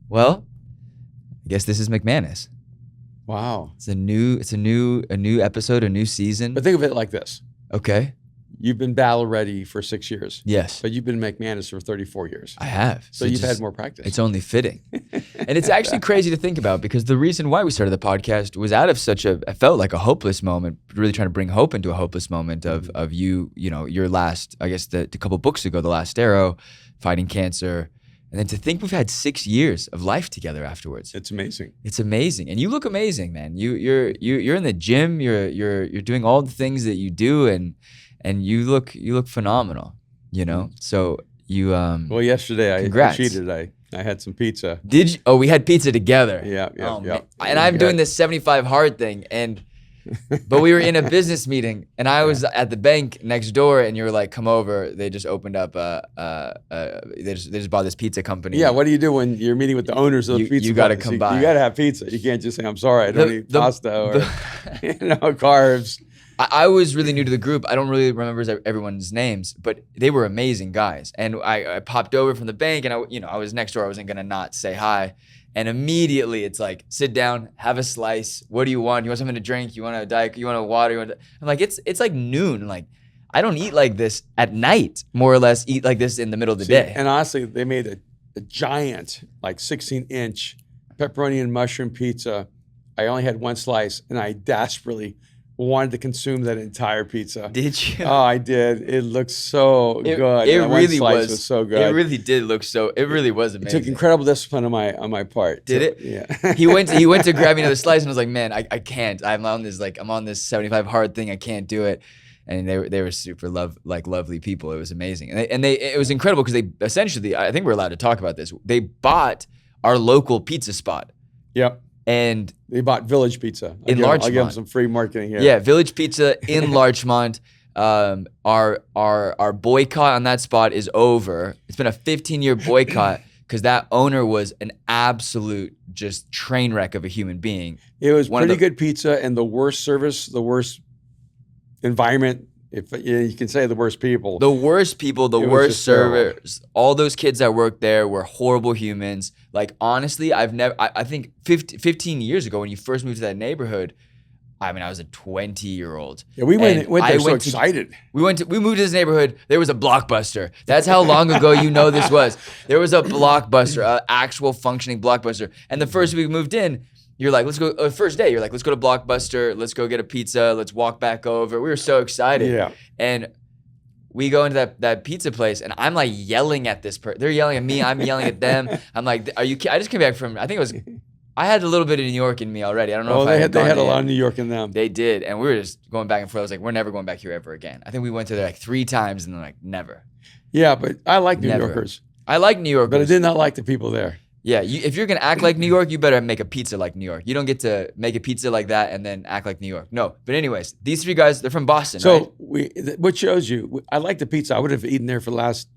Well, I guess this is McManus. Wow. It's a new episode, a new season. But think of it like this. Okay. You've been battle ready for 6 years. Yes. But you've been McManus for 34 years. I have. So you've had more practice. It's only fitting. And it's actually crazy to think about, because the reason why we started the podcast was out of I felt like a hopeless moment, really trying to bring hope into a hopeless moment of you know, your last, I guess the couple books ago, The Last Arrow, fighting cancer. And then to think we've had 6 years of life together afterwards. It's amazing. It's amazing. And you look amazing, man. You're in the gym, you're doing all the things that you do, and you look phenomenal, you know? So you well, yesterday I cheated. I had some pizza. Did you? Oh, we had pizza together. Yeah. And I'm doing this 75 hard thing, but we were in a business meeting, and I was at the bank next door, and you were like, "Come over." They just opened up they just bought this pizza company. Yeah, what do you do when you're meeting with the owners of the pizza? You got to come by. You got to have pizza. You can't just say, "I'm sorry, I don't eat pasta or carbs." I was really new to the group. I don't really remember everyone's names, but they were amazing guys. And I popped over from the bank, and I was next door. I wasn't gonna not say hi. And immediately it's like, sit down, have a slice. What do you want? You want something to drink? You want a diet? You want a water? I'm like, it's like noon. Like, I don't eat like this at night, more or less eat like this in the middle of the day. And honestly, they made a giant, like 16-inch pepperoni and mushroom pizza. I only had one slice, and I desperately wanted to consume that entire pizza. Did you? Oh, I did. It looked so good. It really was so good. It really did look so. It really was amazing. It took incredible discipline on my part. Did it? Yeah. He went to grab me another slice, and I was like, man, I can't. I'm on this 75 hard thing. I can't do it. And they were super lovely people. It was amazing, and it was incredible, because they essentially, I think we're allowed to talk about this. They bought our local pizza spot. Yep. And they bought Village Pizza. In Larchmont. I'll give them some free marketing here. Yeah, Village Pizza in Larchmont. Our boycott on that spot is over. It's been a 15-year boycott, because that owner was an absolute just train wreck of a human being. It was pretty good pizza, and the worst service, the worst environment. If you can say the worst people. The worst people, the worst servers. All those kids that worked there were horrible humans. Like, honestly, I think 15 years ago, when you first moved to that neighborhood, I mean, I was a 20-year-old. Yeah, we went there so excited. We moved to this neighborhood. There was a Blockbuster. That's how long ago this was. There was a Blockbuster, an actual functioning Blockbuster. And the first week we moved in, you're like, let's go. First day, you're like, let's go to Blockbuster. Let's go get a pizza. Let's walk back over. We were so excited. Yeah. And we go into that pizza place, and I'm like yelling at this person. They're yelling at me. I'm yelling at them. I'm like, are you? I just came back from. I had a little bit of New York in me already. I don't know if they had a lot of New York in them. They did, and we were just going back and forth. I was like, we're never going back here ever again. I think we went to there like 3 times, and then like never. Yeah, but I like New Yorkers. I like New Yorkers, but I did not like the people there. Yeah, if you're gonna act like New York, you better make a pizza like New York. You don't get to make a pizza like that and then act like New York. No, but anyways, these 3 guys, they're from Boston, right? So what shows you? I like the pizza. I would have eaten there for the last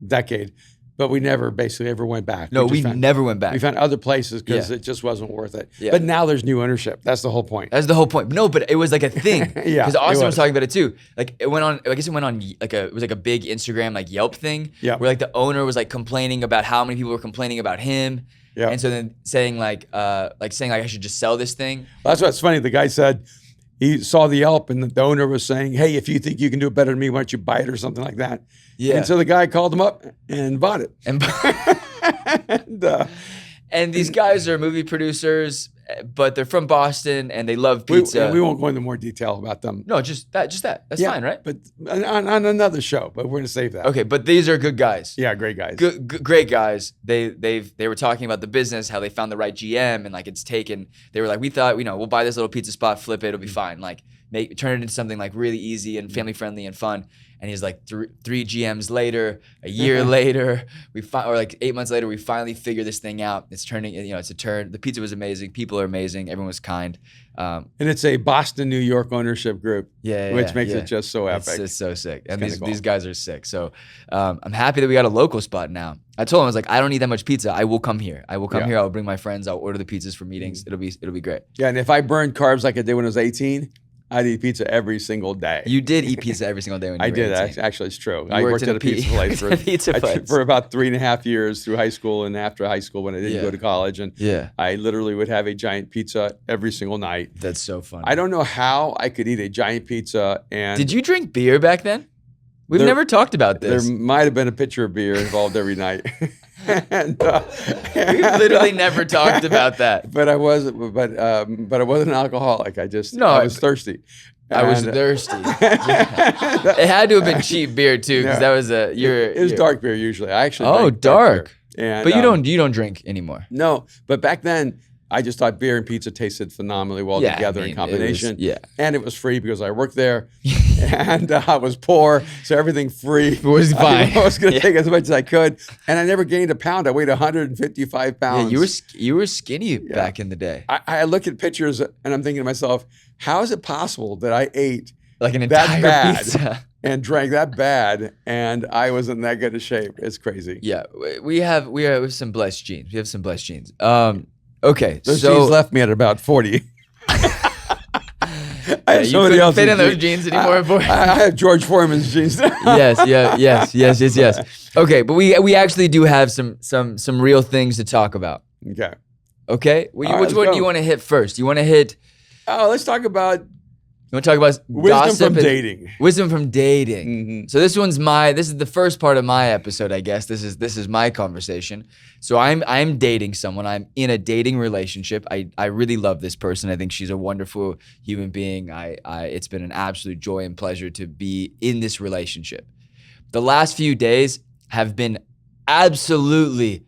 decade, but we never basically ever went back. No, we never went back. We found other places because it just wasn't worth it. Yeah. But now there's new ownership. That's the whole point. That's the whole point. No, but it was like a thing. Yeah, because Austin was talking about it too. Like it went on. I guess it went on it was like a big Instagram like Yelp thing. Yeah. Where like the owner was like complaining about how many people were complaining about him. Yeah. And so then saying I should just sell this thing. Well, that's what's funny. The guy said he saw the Yelp, and the owner was saying, "Hey, if you think you can do it better than me, why don't you buy it," or something like that. Yeah. And so the guy called him up and bought it. And these guys are movie producers, but they're from Boston and they love pizza. We won't go into more detail about them. No, just that. That's fine, right? But on another show, but we're gonna save that. Okay, but these are good guys. Yeah, great guys. Great guys. They were talking about the business, how they found the right GM, and like it's taken. They were like, we thought, we'll buy this little pizza spot, flip it, it'll be fine. Like turn it into something like really easy and family friendly and fun. And he's like, 3 GMs later, a year later, or like 8 months later, we finally figured this thing out. It's turning, it's a turn. The pizza was amazing. People are amazing. Everyone was kind. And it's a Boston, New York ownership group, which makes it just so epic. It's so sick. And these guys are sick. So I'm happy that we got a local spot now. I told him, I was like, I don't need that much pizza. I will come here. I will come here. I'll bring my friends. I'll order the pizzas for meetings. It'll be great. Yeah, and if I burn carbs like I did when I was 18, I'd eat pizza every single day. You did eat pizza every single day when you I were did. 18. Actually, it's true. You I worked in at a pizza place for about about 3.5 years through high school and after high school when I didn't go to college. And I literally would have a giant pizza every single night. That's so funny. I don't know how I could eat a giant pizza. And did you drink beer back then? We've never talked about this. There might have been a pitcher of beer involved every night. We've literally never talked about that. But I wasn't an alcoholic. I was thirsty. I was thirsty. It had to have been cheap beer too, because that was it was dark beer usually. I actually drank dark. And, but you don't drink anymore. No, but back then I just thought beer and pizza tasted phenomenally well together in combination. And it was free because I worked there, and I was poor, so everything free was fine. I was going to take as much as I could, and I never gained a pound. I weighed 155 pounds. Yeah, you were skinny back in the day. I look at pictures and I'm thinking to myself, how is it possible that I ate like an entire pizza and drank that bad, and I was in that good a shape? It's crazy. Yeah, we have some blessed genes. We have some blessed genes. Okay, those genes left me at about 40. You couldn't fit in those jeans anymore. I have George Foreman's jeans. Yes. Okay, but we actually do have some real things to talk about. Okay. Which one do you want to hit first? You want to hit? Oh, let's talk about. You want to talk about wisdom from dating? Wisdom from dating. Mm-hmm. So this is the first part of my episode, I guess. This is my conversation. So I'm dating someone. I'm in a dating relationship. I really love this person. I think she's a wonderful human being. It's been an absolute joy and pleasure to be in this relationship. The last few days have been absolutely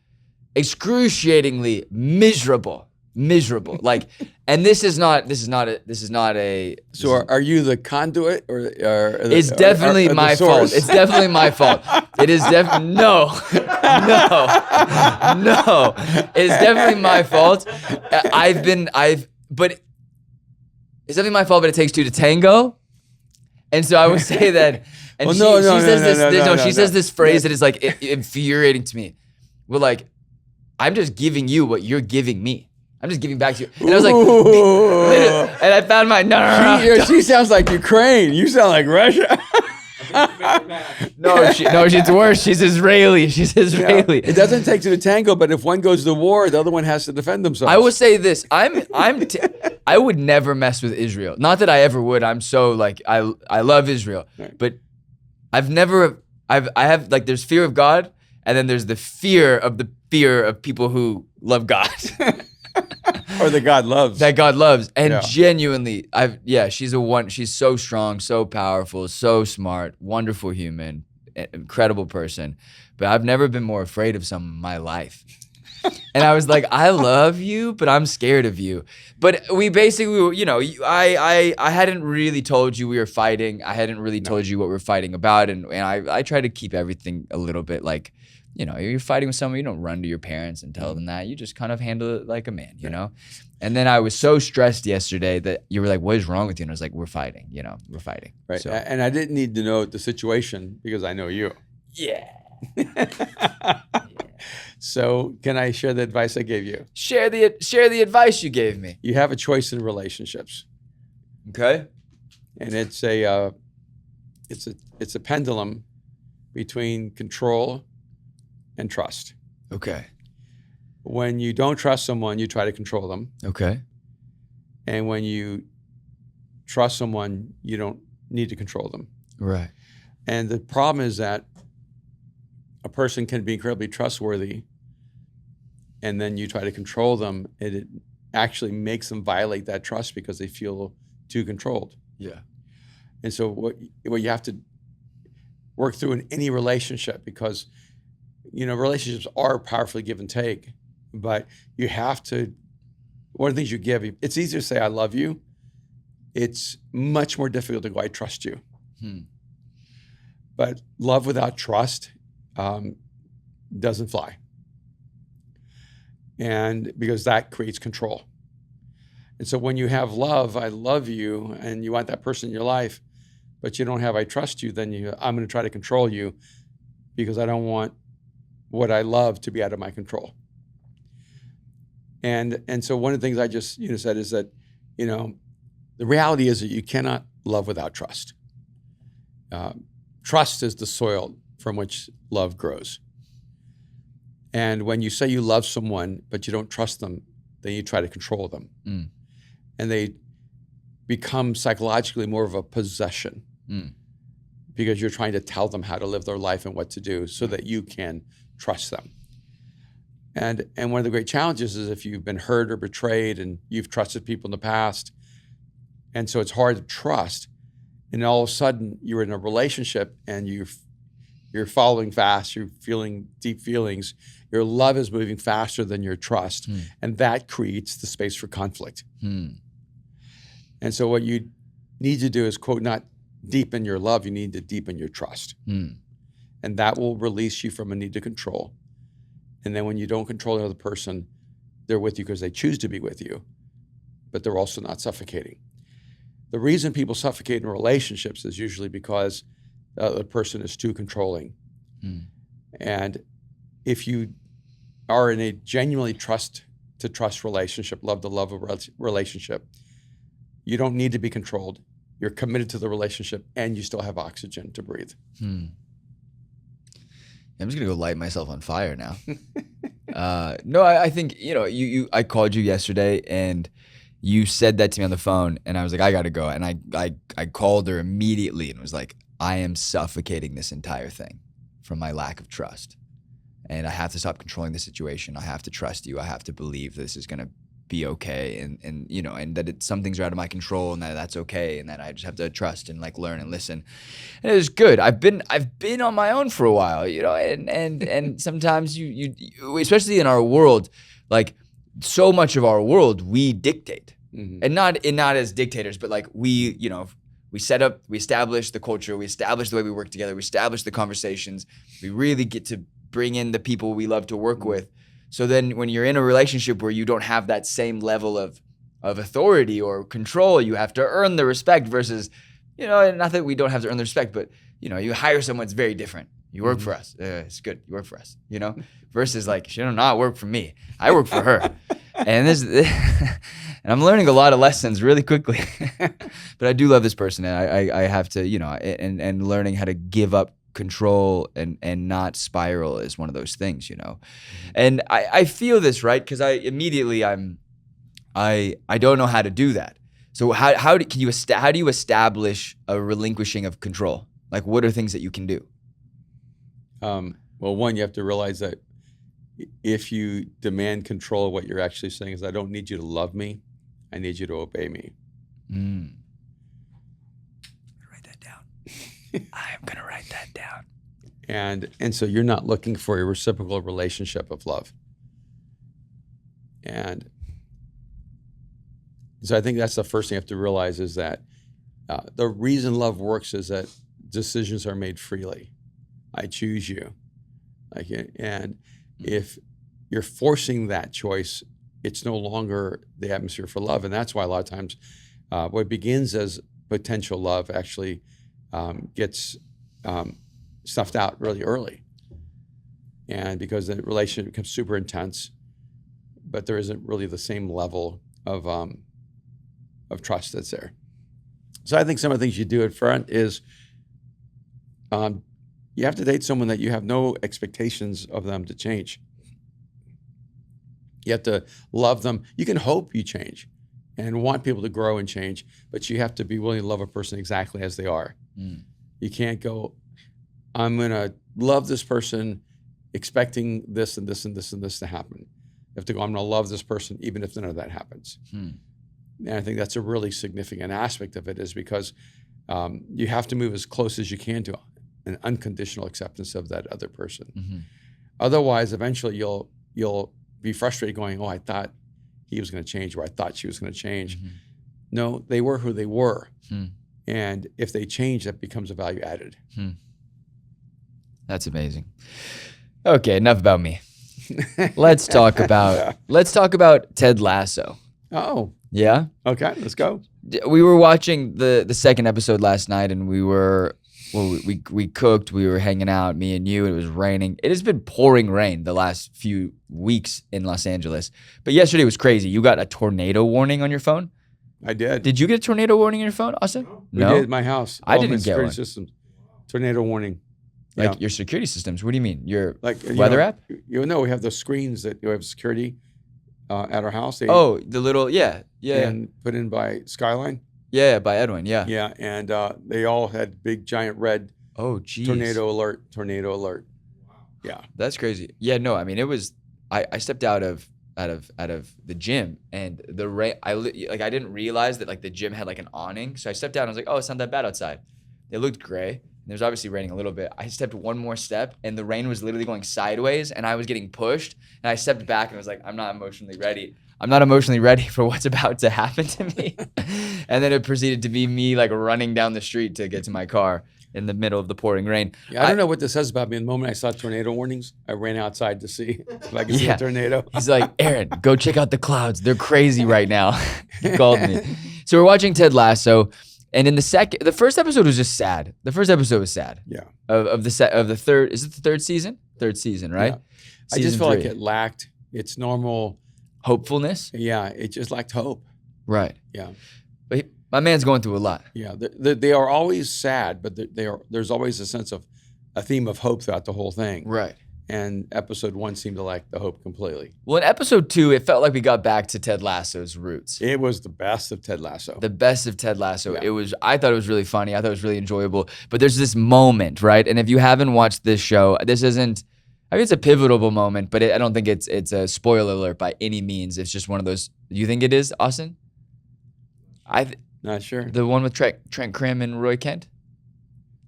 excruciatingly miserable. Like, and this is not a. So are you the conduit or it's definitely my fault. It's definitely my fault. It is no. It's definitely my fault. But it's definitely my fault. But it takes two to tango, and so I would say that. And she says this phrase that is like infuriating to me. Well, like, I'm just giving you what you're giving me. I'm just giving back to you. And I was like, and I found my no. She sounds like Ukraine. You sound like Russia. No, she's worse. She's Israeli. Yeah. It doesn't take two to tango, but if one goes to war, the other one has to defend themselves. I will say this: I would never mess with Israel. Not that I ever would. I'm so like I love Israel, but I have like there's fear of God, and then there's the fear of people who love God. Or that God loves. And genuinely, she's so strong, so powerful, so smart, wonderful human, incredible person. But I've never been more afraid of someone in my life. And I was like, I love you, but I'm scared of you. But we basically, I hadn't really told you we were fighting. I hadn't really told you what we're fighting about. And I try to keep everything a little bit like, you're fighting with someone, you don't run to your parents and tell them that. You just kind of handle it like a man, And then I was so stressed yesterday that you were like, what is wrong with you? And I was like, we're fighting, we're fighting. Right. So. And I didn't need to know the situation because I know you. Yeah. So can I share the advice I gave you? Share the advice you gave me. You have a choice in relationships. Okay. And it's a pendulum between control and trust. Okay. When you don't trust someone, you try to control them. Okay. And when you trust someone, you don't need to control them. Right. And the problem is that a person can be incredibly trustworthy, and then you try to control them, and it actually makes them violate that trust because they feel too controlled. Yeah. And so what you have to work through in any relationship, because relationships are powerfully give and take, but you have to, one of the things you give, it's easier to say, I love you. It's much more difficult to go, I trust you. But love without trust doesn't fly. And because that creates control. And so when you have love, I love you, and you want that person in your life, but you don't have I trust you, then I'm going to try to control you because I don't want what I love to be out of my control. And so one of the things I just said is that the reality is that you cannot love without trust. Trust is the soil from which love grows. And when you say you love someone, but you don't trust them, then you try to control them. Mm. And they become psychologically more of a possession because you're trying to tell them how to live their life and what to do so that you can trust them. And one of the great challenges is if you've been hurt or betrayed and you've trusted people in the past, and so it's hard to trust, and all of a sudden you're in a relationship and you're following fast, you're feeling deep feelings, your love is moving faster than your trust, and that creates the space for conflict. And so what you need to do is, quote, not deepen your love, you need to deepen your trust. And that will release you from a need to control. And then when you don't control the other person, they're with you because they choose to be with you, but they're also not suffocating. The reason people suffocate in relationships is usually because the person is too controlling. And if you are in a genuinely trust relationship, love to love relationship, you don't need to be controlled. You're committed to the relationship and you still have oxygen to breathe. I'm just gonna go light myself on fire now. No, I think, I called you yesterday and you said that to me on the phone and I was like, I gotta go. And I called her immediately and was like, I am suffocating this entire thing from my lack of trust. And I have to stop controlling the situation. I have to trust you. I have to believe this is gonna be okay, and that some things are out of my control, and that's okay, and that I just have to trust and learn and listen. And it was good. I've been on my own for a while, and sometimes you especially in our world, so much of our world we dictate, and not as dictators, but we set up, we establish the culture, we establish the way we work together, we establish the conversations, we really get to bring in the people we love to work with. So then when you're in a relationship where you don't have that same level of authority or control, you have to earn the respect versus, not that we don't have to earn the respect, but, you hire someone, it's very different. You work for us. It's good. You work for us, versus she don't not work for me. I work for her. And and I'm learning a lot of lessons really quickly. But I do love this person, and I have to, and learning how to give up control and not spiral is one of those things, and I feel this, right? Because I don't know how to do that. So how do you establish a relinquishing of control? What are things that you can do? Well, one, you have to realize that if you demand control, what you're actually saying is, I don't need you to love me, I need you to obey me. Write that down. I'm gonna write that down. And so you're not looking for a reciprocal relationship of love. And so I think that's the first thing you have to realize is that the reason love works is that decisions are made freely. I choose you. And if you're forcing that choice, it's no longer the atmosphere for love. And that's why a lot of times what begins as potential love actually gets snuffed out really early. And because the relationship becomes super intense, but there isn't really the same level of trust that's there. So I think some of the things you do at front is you have to date someone that you have no expectations of them to change. You have to love them. You can hope you change and want people to grow and change, but you have to be willing to love a person exactly as they are. You can't go, I'm going to love this person expecting this and this and this and this to happen. You have to go, I'm going to love this person even if none of that happens. And I think that's a really significant aspect of it, is because you have to move as close as you can to an unconditional acceptance of that other person. Otherwise, eventually you'll be frustrated going, oh, I thought he was going to change, or I thought she was going to change. No, they were who they were. And if they change, that becomes a value added. That's amazing. Okay, enough about me. Let's talk about Ted Lasso. Oh. Yeah? Okay, let's go. We were watching the second episode last night, and we cooked, we were hanging out, me and you, it was raining. It has been pouring rain the last few weeks in Los Angeles. But yesterday was crazy. You got a tornado warning on your phone? I did. Did you get a tornado warning in your phone, Austin? We did at my house. I All didn't my get security one. systems. Tornado warning. Like your security systems. What do you mean? Your Like weather app? You know, we have the screens that you have security at our house. The little And put in by Skyline. Yeah, by Edwin. Yeah. Yeah, and they all had big giant red. Oh, geez. Tornado alert. Yeah. That's crazy. Yeah, no, I mean, it was. I stepped out of the gym, and the rain. I didn't realize that like the gym had like an awning, so I stepped out and I was like, oh, it's not that bad outside. It looked gray. There was obviously raining a little bit. I stepped one more step, and the rain was literally going sideways, and I was getting pushed. And I stepped back and was like, I'm not emotionally ready. I'm not emotionally ready for what's about to happen to me. And then it proceeded to be me like running down the street to get to my car in the middle of the pouring rain. Yeah, I don't know what this says about me. The moment I saw tornado warnings, I ran outside to see if I could see a tornado. He's like, Aaron, go check out the clouds. They're crazy right now. He called me. So we're watching Ted Lasso. And in the first episode was just sad. The first episode was sad. Yeah. Of the third, is it the third season? Third season, right? Yeah. I just felt like it lacked its normal hopefulness. Yeah, it just lacked hope. Right. Yeah. But my man's going through a lot. Yeah, they are always sad, but there's always a sense of a theme of hope throughout the whole thing. Right. And episode 1 seemed to lack the hope completely. Well, in episode 2, it felt like we got back to Ted Lasso's roots. It was the best of Ted Lasso. The best of Ted Lasso. Yeah. I thought it was really funny. I thought it was really enjoyable. But there's this moment, right? And if you haven't watched this show, this isn't, I mean, it's a pivotal moment, but I don't think it's a spoiler alert by any means. It's just one of those. Do you think it is, Austin? Not sure. The one with Trent Krim and Roy Kent?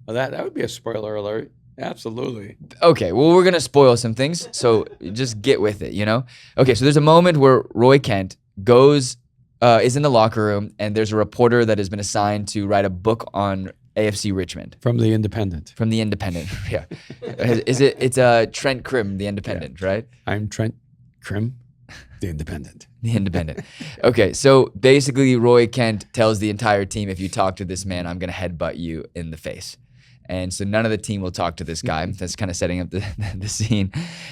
Well, that would be a spoiler alert. Absolutely. Okay, well, we're going to spoil some things, so just get with it, you know? Okay, so there's a moment where Roy Kent is in the locker room, and there's a reporter that has been assigned to write a book on AFC Richmond. From The Independent. From The Independent, yeah. It's Trent Krim, The Independent, right? I'm Trent Krim, The Independent. The Independent. Okay, so basically Roy Kent tells the entire team, if you talk to this man, I'm going to headbutt you in the face. And so none of the team will talk to this guy. That's kind of setting up the scene.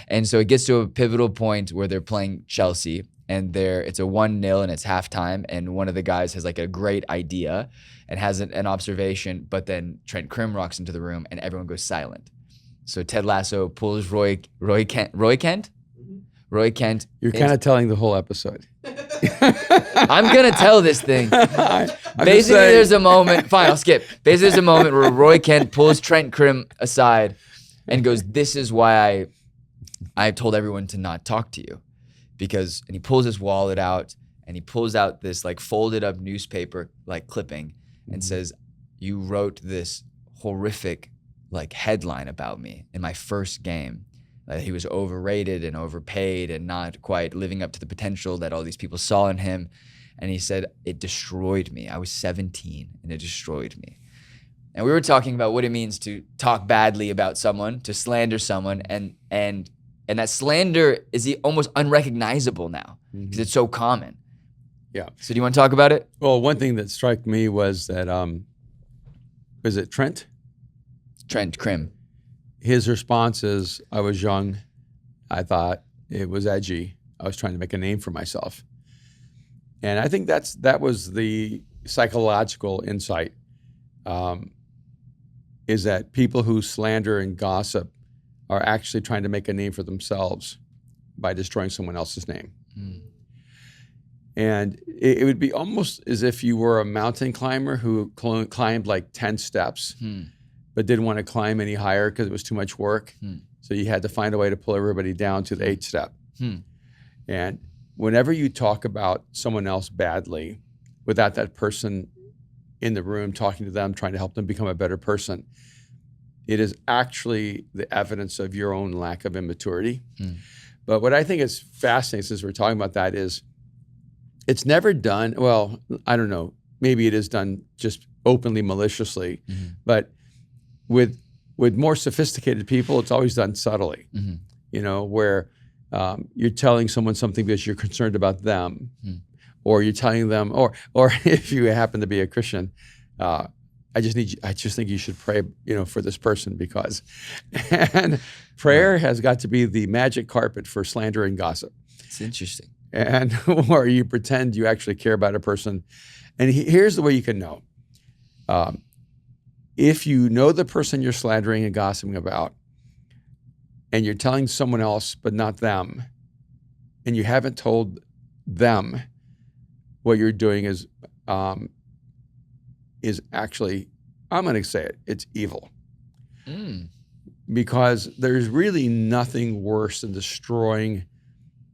And so it gets to a pivotal point where they're playing Chelsea, and it's a 1-0 and it's halftime, and one of the guys has like a great idea and has an observation, but then Trent Krim rocks into the room and everyone goes silent. So Ted Lasso pulls Roy Kent. Roy Kent. You're kind of telling the whole episode. I'm going to tell this thing. Basically, there's a moment. Fine, I'll skip. Basically, there's a moment where Roy Kent pulls Trent Krim aside and goes, this is why I told everyone to not talk to you. And he pulls his wallet out and he pulls out this like folded up newspaper like clipping and says, you wrote this horrific like headline about me in my first game. That he was overrated and overpaid and not quite living up to the potential that all these people saw in him. And he said, it destroyed me. I was 17 and it destroyed me. And we were talking about what it means to talk badly about someone, to slander someone, and that slander is almost unrecognizable now because it's so common. Yeah. So do you want to talk about it? Well, one thing that struck me was that, was it Trent? Trent Krim. His response is, I was young. I thought it was edgy. I was trying to make a name for myself. And I think that was the psychological insight, is that people who slander and gossip are actually trying to make a name for themselves by destroying someone else's name. And it would be almost as if you were a mountain climber who climbed like 10 steps. But didn't want to climb any higher because it was too much work. So you had to find a way to pull everybody down to the 8th step. And whenever you talk about someone else badly, without that person in the room talking to them, trying to help them become a better person, it is actually the evidence of your own lack of immaturity. But what I think is fascinating, since we're talking about that, is it's never done, well, I don't know, maybe it is done just openly, maliciously, but with more sophisticated people, it's always done subtly, you know, where you're telling someone something because you're concerned about them, or you're telling them, or if you happen to be a Christian, I just think you should pray, you know, for this person because, and prayer has got to be the magic carpet for slander and gossip. It's interesting. And or you pretend you actually care about a person, And here's the way you can know. If you know the person you're slandering and gossiping about, and you're telling someone else but not them, and you haven't told them, what you're doing is actually, I'm going to say it, it's evil. Because there's really nothing worse than destroying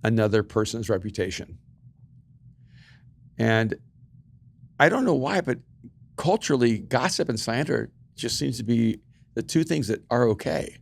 another person's reputation. And I don't know why, but culturally, gossip and slander just seems to be the two things that are okay.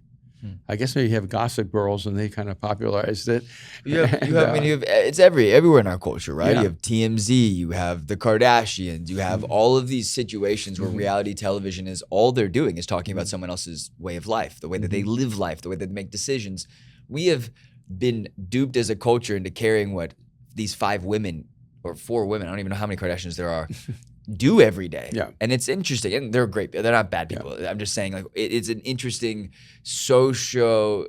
I guess maybe you have Gossip Girls and they kind of popularized it. It's everywhere in our culture, right? Yeah. You have TMZ, you have the Kardashians, you have all of these situations where reality television is all they're doing is talking about someone else's way of life, the way that they live life, the way that they make decisions. We have been duped as a culture into carrying what these 5 women or 4 women, I don't even know how many Kardashians there are, do every day. Yeah. And it's interesting. And they're great. They're not bad people. Yeah. I'm just saying, like, it's an interesting socio,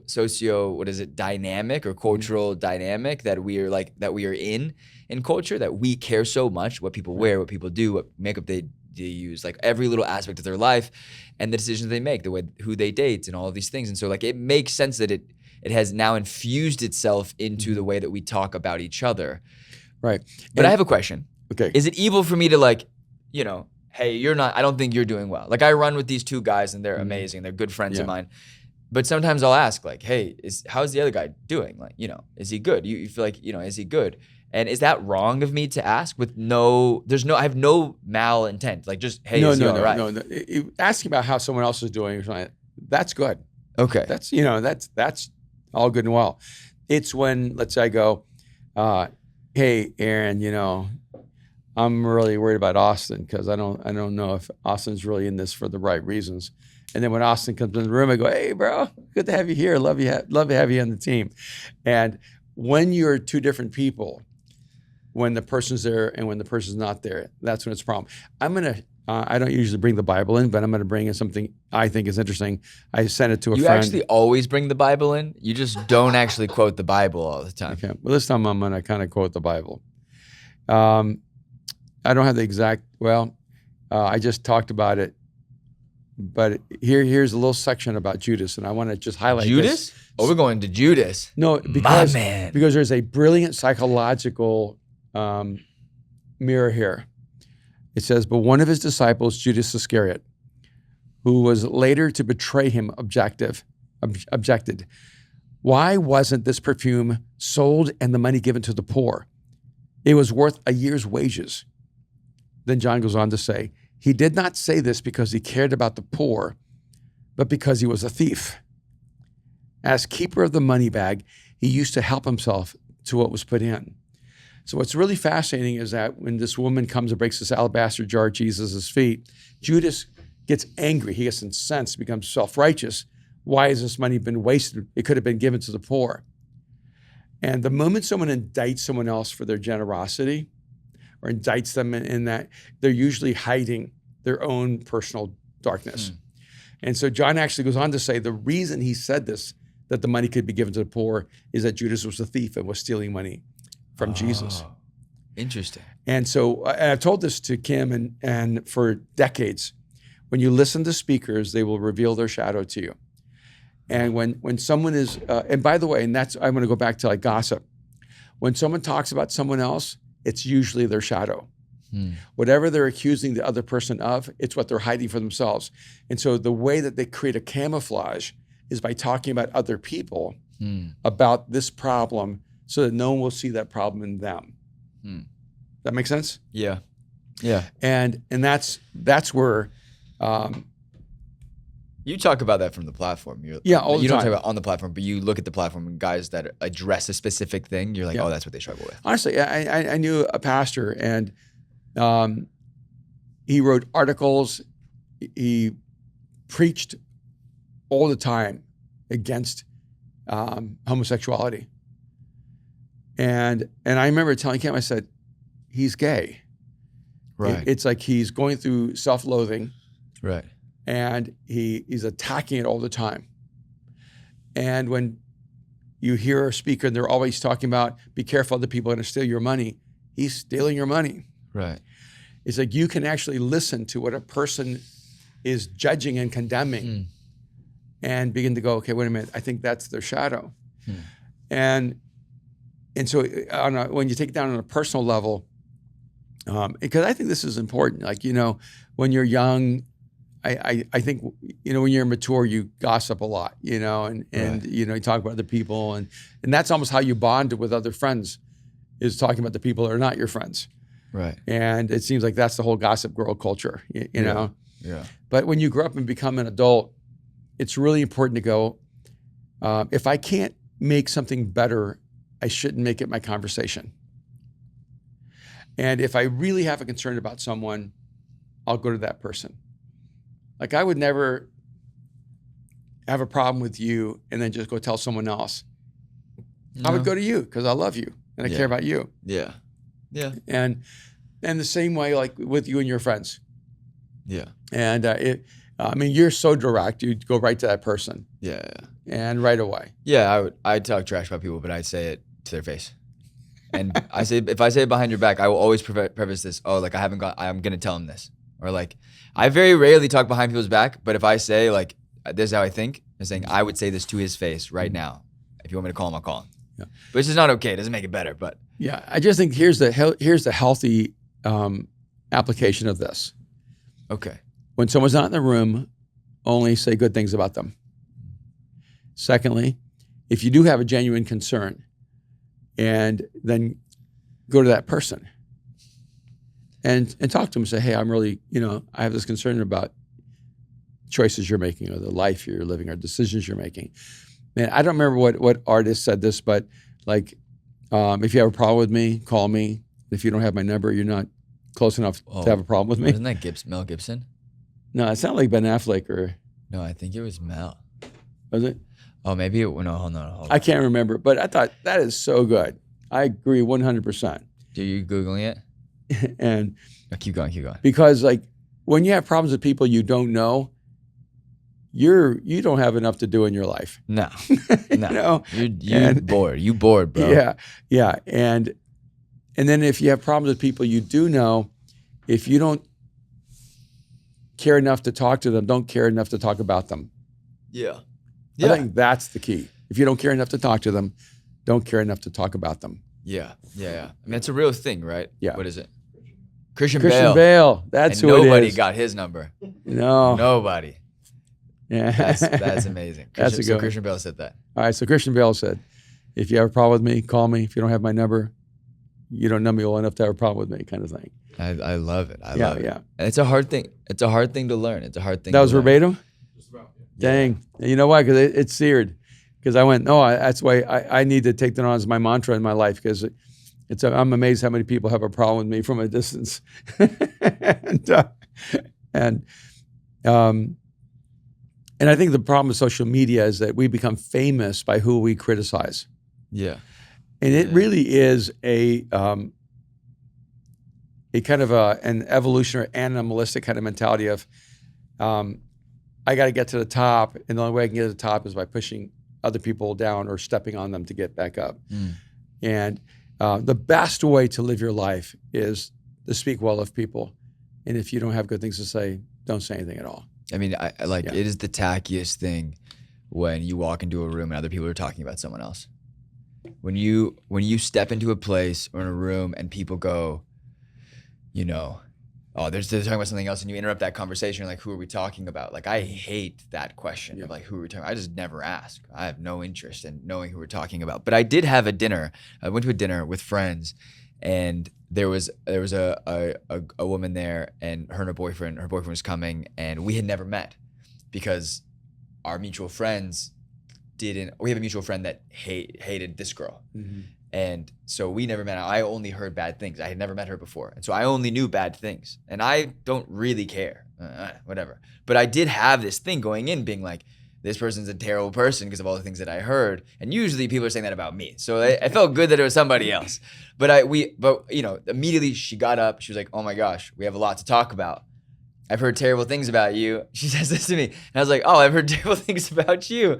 dynamic or cultural dynamic that we are in culture, that we care so much what people wear, what people do, what makeup they use, like every little aspect of their life and the decisions they make, the way who they date and all of these things. And so like it makes sense that it has now infused itself into the way that we talk about each other. Right. But I have a question. Okay. Is it evil for me to like, hey, I don't think you're doing well. Like I run with these 2 guys and they're amazing. They're good friends of mine. But sometimes I'll ask like, hey, how's the other guy doing? Like, is he good? You feel like, is he good? And is that wrong of me to ask with I have no malintent. Like just, hey, is he all right? No. Asking about how someone else is doing, that's good. Okay. That's all good and well. It's when, let's say I go, hey, Aaron, I'm really worried about Austin because I don't know if Austin's really in this for the right reasons. And then when Austin comes in the room, I go, hey, bro, good to have you here. Love to have you on the team. And when you're 2 different people, when the person's there and when the person's not there, that's when it's a problem. I don't usually bring the Bible in, but I'm going to bring in something I think is interesting. I sent it to a friend. You actually always bring the Bible in? You just don't actually quote the Bible all the time. Okay. Well, this time I'm going to kind of quote the Bible. I don't have the exact, I just talked about it, but here's a little section about Judas, and I want to just highlight Judas? this. Oh, we're going to Judas. No, because there's a brilliant psychological mirror here. It says, but one of his disciples, Judas Iscariot, who was later to betray him, objected. Why wasn't this perfume sold and the money given to the poor? It was worth a year's wages. Then John goes on to say, he did not say this because he cared about the poor, but because he was a thief. As keeper of the money bag, he used to help himself to what was put in. So what's really fascinating is that when this woman comes and breaks this alabaster jar at Jesus' feet, Judas gets angry. He gets incensed, becomes self-righteous. Why has this money been wasted? It could have been given to the poor. And the moment someone indicts someone else for their generosity or indicts them in that, they're usually hiding their own personal darkness. And so John actually goes on to say the reason he said this, that the money could be given to the poor, is that Judas was a thief and was stealing money from Jesus. Interesting. And so I've told this to Kim and for decades. When you listen to speakers, they will reveal their shadow to you. And when someone is, and by the way, and that's, I'm going to go back to like gossip. When someone talks about someone else, it's usually their shadow. Whatever they're accusing the other person of, it's what they're hiding for themselves. And so the way that they create a camouflage is by talking about other people about this problem so that no one will see that problem in them. That make sense? Yeah. Yeah. And that's where you talk about that from the platform. All the you time. don't talk about on the platform, but you look at the platform and guys that address a specific thing, you're like, oh, that's what they struggle with. Honestly, I knew a pastor and he wrote articles. He preached all the time against homosexuality. And I remember telling Kim, I said, he's gay. Right. It's like he's going through self-loathing. Right. And he's attacking it all the time. And when you hear a speaker and they're always talking about, be careful, other people are going to steal your money, he's stealing your money. Right. It's like you can actually listen to what a person is judging and condemning and begin to go, okay, wait a minute, I think that's their shadow. And so when you take it down on a personal level, because I think this is important, like, when you're young, I think, when you're mature, you gossip a lot, and Right. you talk about other people, and that's almost how you bond with other friends, is talking about the people that are not your friends. Right. And it seems like that's the whole gossip girl culture, you know? Yeah. But when you grow up and become an adult, it's really important to go, if I can't make something better, I shouldn't make it my conversation. And if I really have a concern about someone, I'll go to that person. Like, I would never have a problem with you and then just go tell someone else. No. I would go to you because I love you and I care about you. Yeah. Yeah. And the same way, like with you and your friends. Yeah. And you're so direct. You go right to that person. Yeah. And right away. Yeah. I'd talk trash about people, but I'd say it to their face. And if I say it behind your back, I will always preface this. Oh, like I'm gonna tell them this, or like I very rarely talk behind people's back. But if I say like this is how I think, I'm saying I would say this to his face right now. If you want me to call him, I'll call him. Yeah. But it's just not okay. It doesn't make it better. But yeah, I just think here's the healthy application of this. Okay. When someone's not in the room, only say good things about them. Secondly, if you do have a genuine concern, and then go to that person and talk to them and say, hey, I'm really, I have this concern about choices you're making, or the life you're living, or decisions you're making. Man, I don't remember what artist said this, but like, if you have a problem with me, call me. If you don't have my number, you're not close enough to have a problem with me. Isn't that Mel Gibson? No, it's not like Ben Affleck or. No, I think it was Mel. Was it? Oh, maybe no, hold on. I can't remember, but I thought that is so good. I agree 100%. Are you Googling it? And no, keep going. Because like when you have problems with people you don't know, you don't have enough to do in your life. No. You're bored. You bored, bro. Yeah. And then if you have problems with people you do know, if you don't care enough to talk to them, don't care enough to talk about them. Yeah. I think that's the key. If you don't care enough to talk to them, don't care enough to talk about them. Yeah. I mean, it's a real thing, right? Yeah. What is it? Christian Bale. That's and who it is. Nobody got his number. No. Nobody. Yeah. That's amazing. Christian Bale said that. All right. So Christian Bale said, if you have a problem with me, call me. If you don't have my number, you don't know me well enough to have a problem with me, kind of thing. I love it. I love it. Yeah. And it's a hard thing. It's a hard thing to learn. It's a hard thing. That was verbatim? Just about, yeah. Dang. You know why? Because it's seared. Because I went, no, that's why I need to take that on as my mantra in my life, because I'm amazed how many people have a problem with me from a distance. and I think the problem with social media is that we become famous by who we criticize. Yeah. And it really is a kind of an evolutionary animalistic kind of mentality of I got to get to the top, and the only way I can get to the top is by pushing other people down or stepping on them to get back up. And the best way to live your life is to speak well of people. And if you don't have good things to say, don't say anything at all. I mean, it is the tackiest thing when you walk into a room and other people are talking about someone else. When you step into a place or in a room and people go, oh, they're talking about something else, and you interrupt that conversation, like, who are we talking about? Like, I hate that question of like, who are we talking about? I just never ask. I have no interest in knowing who we're talking about. But I did have a dinner. I went to a dinner with friends, and there was a woman there, and her boyfriend was coming, and we had never met because our mutual friends we have a mutual friend that hated this girl. Mm-hmm. And so we never met. I only heard bad things. I had never met her before. And so I only knew bad things. And I don't really care, whatever. But I did have this thing going in being like, this person's a terrible person because of all the things that I heard. And usually people are saying that about me. So I felt good that it was somebody else. But immediately she got up. She was like, oh my gosh, we have a lot to talk about. I've heard terrible things about you. She says this to me. And I was like, oh, I've heard terrible things about you.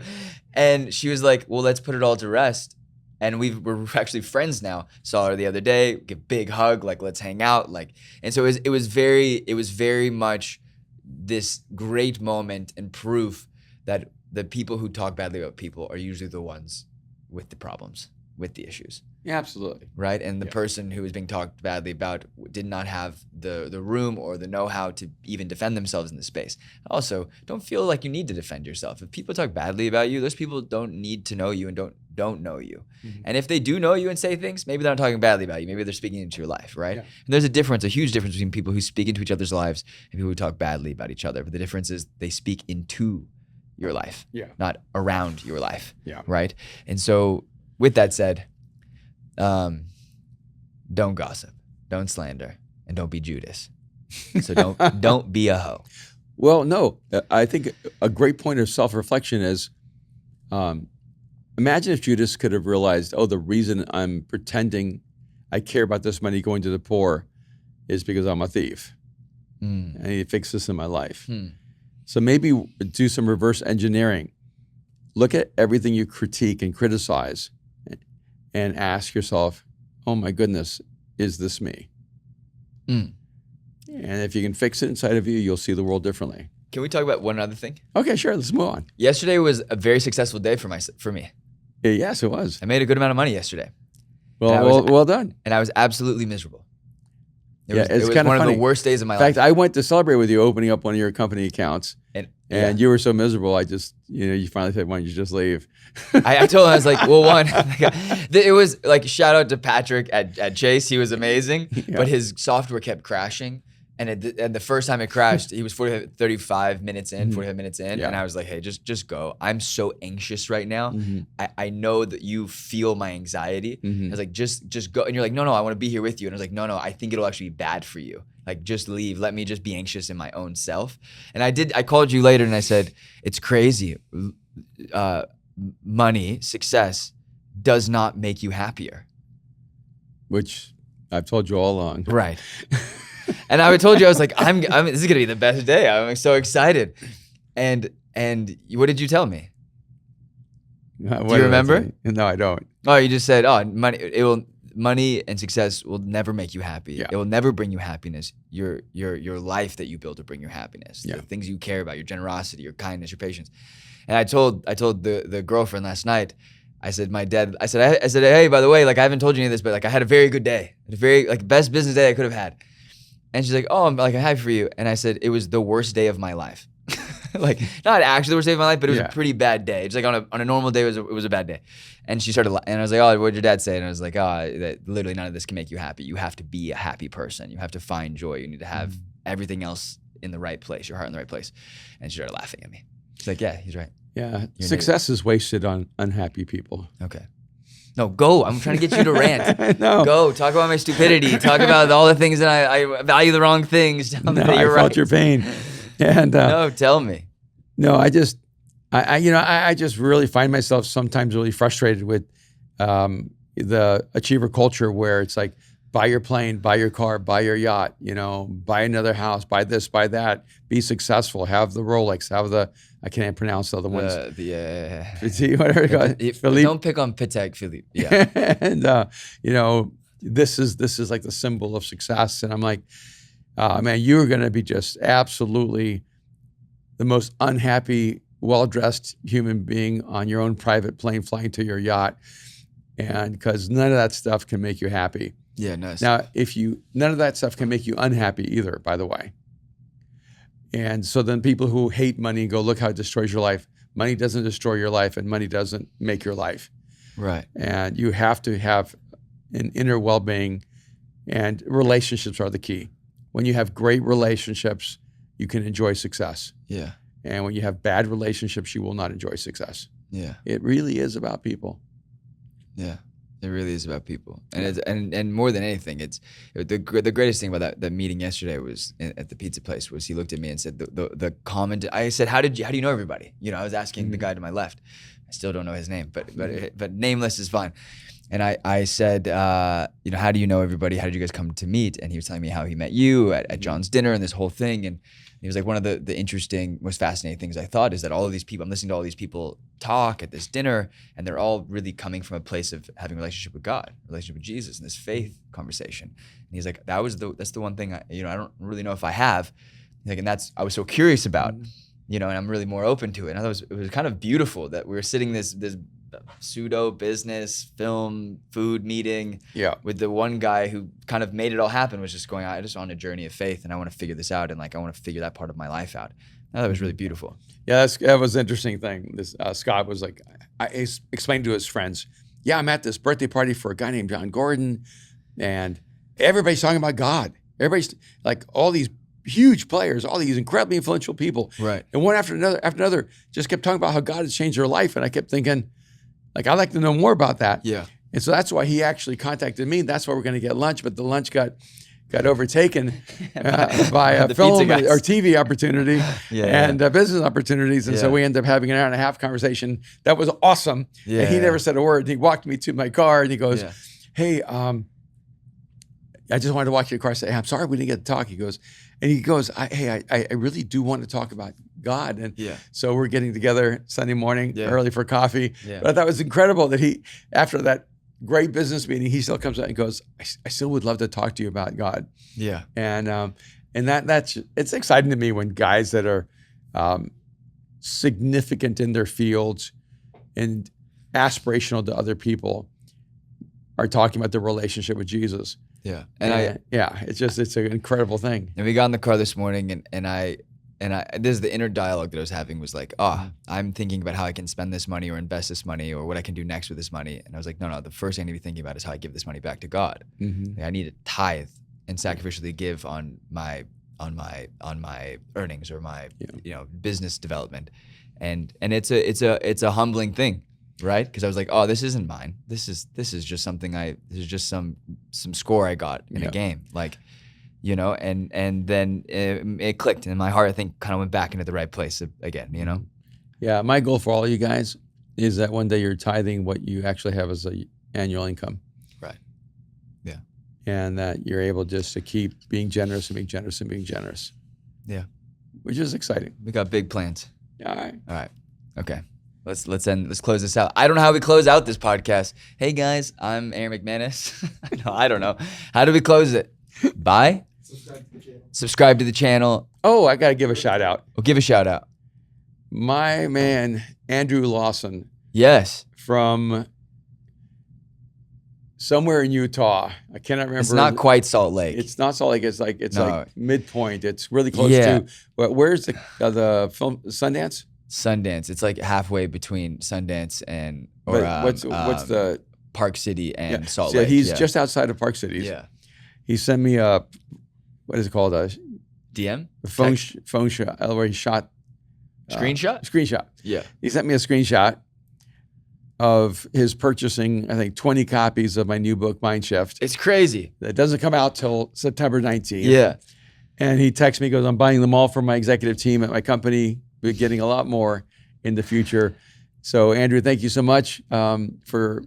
And she was like, well, let's put it all to rest. And we're actually friends now. Saw her the other day, give a big hug, like let's hang out, like. And so it was very much this great moment and proof that the people who talk badly about people are usually the ones with the problems, with the issues. Yeah, absolutely. Right? And the person who was being talked badly about did not have the room or the know-how to even defend themselves in the space. Also, don't feel like you need to defend yourself. If people talk badly about you, those people don't need to know you and don't know you. Mm-hmm. And if they do know you and say things, maybe they're not talking badly about you. Maybe they're speaking into your life, right? Yeah. And there's a huge difference between people who speak into each other's lives and people who talk badly about each other. But the difference is they speak into your life, not around your life, right? And so with that said, don't gossip, don't slander, and don't be Judas. So don't be a hoe. Well, no, I think a great point of self-reflection is, imagine if Judas could have realized, the reason I'm pretending I care about this money going to the poor is because I'm a thief. I need to fix this in my life. So maybe do some reverse engineering. Look at everything you critique and criticize and ask yourself, oh my goodness, is this me? And if you can fix it inside of you, you'll see the world differently. Can we talk about one other thing? Okay, sure. Let's move on. Yesterday was a very successful day for me. Yes, it was. I made a good amount of money yesterday. Well done. And I was absolutely miserable. It was kind of one of the worst days of my life. In fact, I went to celebrate with you opening up one of your company accounts. And you were so miserable, I just, you finally said, why don't you just leave? I told him, I was like, well, one, it was like, shout out to Patrick at Chase. He was amazing, but his software kept crashing. And the first time it crashed, he was 45 minutes in, and I was like, hey, just go. I'm so anxious right now. I know that you feel my anxiety. I was like, just go. And you're like, no, I want to be here with you. And I was like, no, I think it'll actually be bad for you. Like, just leave. Let me just be anxious in my own self. And I called you later and I said, it's crazy. Money, success does not make you happier. Which I've told you all along. Right. And I told you, I was like, this is gonna be the best day. I'm so excited. And what did you tell me? Do you remember? No, I don't. Oh, you just said, money and success will never make you happy. Yeah. It will never bring you happiness. Your life that you build will bring you happiness. The things you care about, your generosity, your kindness, your patience. And I told the girlfriend last night, I said, I said, hey, by the way, like I haven't told you any of this, but like I had a very good day. A very best business day I could have had. And she's like, I'm happy for you. And I said, it was the worst day of my life. Like, not actually the worst day of my life, but it was a pretty bad day. It's like on a normal day, it was a bad day. And she started, and I was like, what did your dad say? And I was like, that literally none of this can make you happy. You have to be a happy person. You have to find joy. You need to have everything else in the right place, your heart in the right place. And she started laughing at me. She's like, yeah, he's right. Yeah, success is wasted on unhappy people. Okay. No, go. I'm trying to get you to rant. No. Go. Talk about my stupidity. Talk about all the things that I value the wrong things. Tell me that you're I felt your pain. And no, tell me. No, I just really find myself sometimes really frustrated with the achiever culture where it's like, buy your plane, buy your car, buy your yacht, buy another house, buy this, buy that, be successful, have the Rolex, have I can't pronounce the other ones. Whatever it goes. Don't pick on Patek Philippe. Yeah. And this is like the symbol of success. And I'm like, man, you're gonna be just absolutely the most unhappy, well-dressed human being on your own private plane flying to your yacht. And because none of that stuff can make you happy. Yeah, nice. Now, none of that stuff can make you unhappy either, by the way. And so then people who hate money go, look how it destroys your life. Money doesn't destroy your life, and money doesn't make your life. Right. And you have to have an inner well-being, and relationships are the key. When you have great relationships, you can enjoy success. Yeah. And when you have bad relationships, you will not enjoy success. Yeah. It really is about people. Yeah. It really is about people, and and more than anything, the greatest thing about that meeting yesterday was at the pizza place was he looked at me and said the comment. I said, how do you know everybody? I was asking the guy to my left. I still don't know his name, but nameless is fine. And I said, how do you know everybody? How did you guys come to meet? And he was telling me how he met you at John's dinner and this whole thing. And he was like, one of the interesting, most fascinating things I thought is that all of these people, I'm listening to all these people talk at this dinner, and they're all really coming from a place of having a relationship with God, a relationship with Jesus, and this faith conversation. And he's like, that's the one thing I don't really know if I have. He's like, and I was so curious about, and I'm really more open to it. And I thought it was kind of beautiful that we were sitting this pseudo business film food meeting with the one guy who kind of made it all happen, was just going, I just on a journey of faith, and I want to figure this out, and like I want to figure that part of my life out. I thought it was really beautiful. Yeah, that was an interesting thing. This Scott was like, I explained to his friends, I'm at this birthday party for a guy named John Gordon, and everybody's talking about God. Everybody's like, all these huge players, all these incredibly influential people, right? And one after another just kept talking about how God has changed their life, and I kept thinking, like, I'd like to know more about that. Yeah. And so that's why he actually contacted me. That's why we're going to get lunch, but the lunch got overtaken by a film or TV opportunity and business opportunities. And so we ended up having an hour and a half conversation. That was awesome. And he never said a word. He walked me to my car and he goes, hey, I just wanted to walk you to the car and say, hey, I'm sorry we didn't get to talk. He goes, I really do want to talk about God. And so we're getting together Sunday morning early for coffee. But I thought it was incredible that he, after that great business meeting, he still comes out and goes, I still would love to talk to you about God. Yeah. And that's it's exciting to me when guys that are significant in their fields and aspirational to other people are talking about their relationship with Jesus. Yeah. And it's an incredible thing. And we got in the car this morning and I this is the inner dialogue that I was having, was like, I'm thinking about how I can spend this money or invest this money or what I can do next with this money. And I was like, no, the first thing I need to be thinking about is how I give this money back to God. Mm-hmm. Like, I need to tithe and sacrificially give on my earnings or my business development. And it's a humbling thing. Right? Because I was like, oh, this isn't mine. This is just something this is just some score I got in a game. Like, and then it clicked and my heart, I think, kind of went back into the right place again, Yeah, my goal for all of you guys is that one day you're tithing what you actually have as an annual income. Right. Yeah. And that you're able just to keep being generous and being generous and being generous. Yeah. Which is exciting. We got big plans. All right. Okay. Let's close this out. I don't know how we close out this podcast. Hey guys, I'm Aaron McManus. I don't know. How do we close it? Bye. Subscribe to the channel. Oh, I got to give a shout out. Well, give a shout out. My man, Andrew Lawson. Yes. From somewhere in Utah. I cannot remember. It's not quite Salt Lake. It's not Salt Lake. It's like midpoint. It's really close to. But where's the film Sundance? Sundance. It's like halfway between Sundance and what's the Park City and Salt Lake. He's just outside of Park City. Yeah. He sent me a what is it called? A DM? Phone shot where he shot. Screenshot? Screenshot. Yeah. He sent me a screenshot of his purchasing, I think, 20 copies of my new book, Mind Shift. It's crazy. It doesn't come out till September 19th. Yeah. And he texts me, goes, I'm buying them all for my executive team at my company. We're getting a lot more in the future. So, Andrew, thank you so much for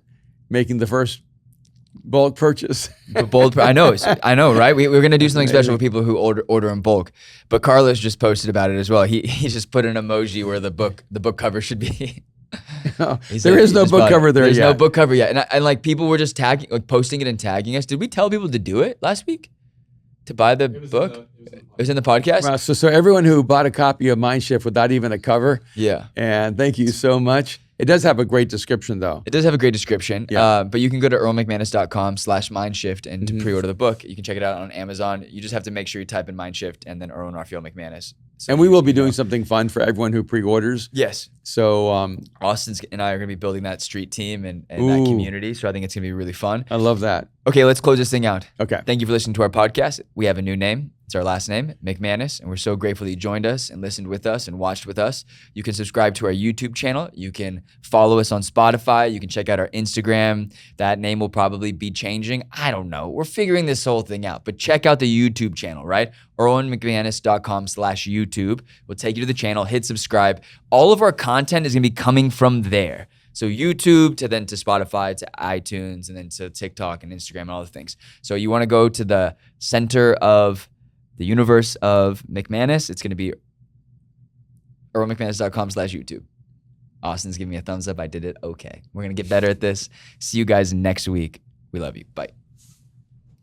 making the first bulk purchase. I know, right? We're going to do something special with people who order in bulk. But Carlos just posted about it as well. He just put an emoji where the book cover should be. There is no book cover there yet. There's no book cover yet. And like people were just posting it and tagging us. Did we tell people to do it last week? To buy the book? It was in the podcast? Wow, so everyone who bought a copy of Mind Shift without even a cover. Yeah. And thank you so much. It does have a great description, though. It does have a great description. Yeah. But you can go to erwinmcmanus.com/mindshift and to pre-order the book. You can check it out on Amazon. You just have to make sure you type in Mindshift and then Erwin Raphael McManus. So and we will be doing something fun for everyone who pre-orders. Yes. So Austin and I are going to be building that street team and that community. So I think it's going to be really fun. I love that. Okay, let's close this thing out. Okay. Thank you for listening to our podcast. We have a new name. It's our last name, McManus, and we're so grateful that you joined us and listened with us and watched with us. You can subscribe to our YouTube channel. You can follow us on Spotify. You can check out our Instagram. That name will probably be changing. I don't know. We're figuring this whole thing out, but check out the YouTube channel, right? erwinmcmanus.com/YouTube. We'll take you to the channel. Hit subscribe. All of our content is going to be coming from there. So YouTube to then to Spotify to iTunes and then to TikTok and Instagram and all the things. So you want to go to the center of the universe of McManus. It's going to be erwinmcmanus.com/YouTube. Austin's giving me a thumbs up. I did it okay. We're going to get better at this. See you guys next week. We love you. Bye.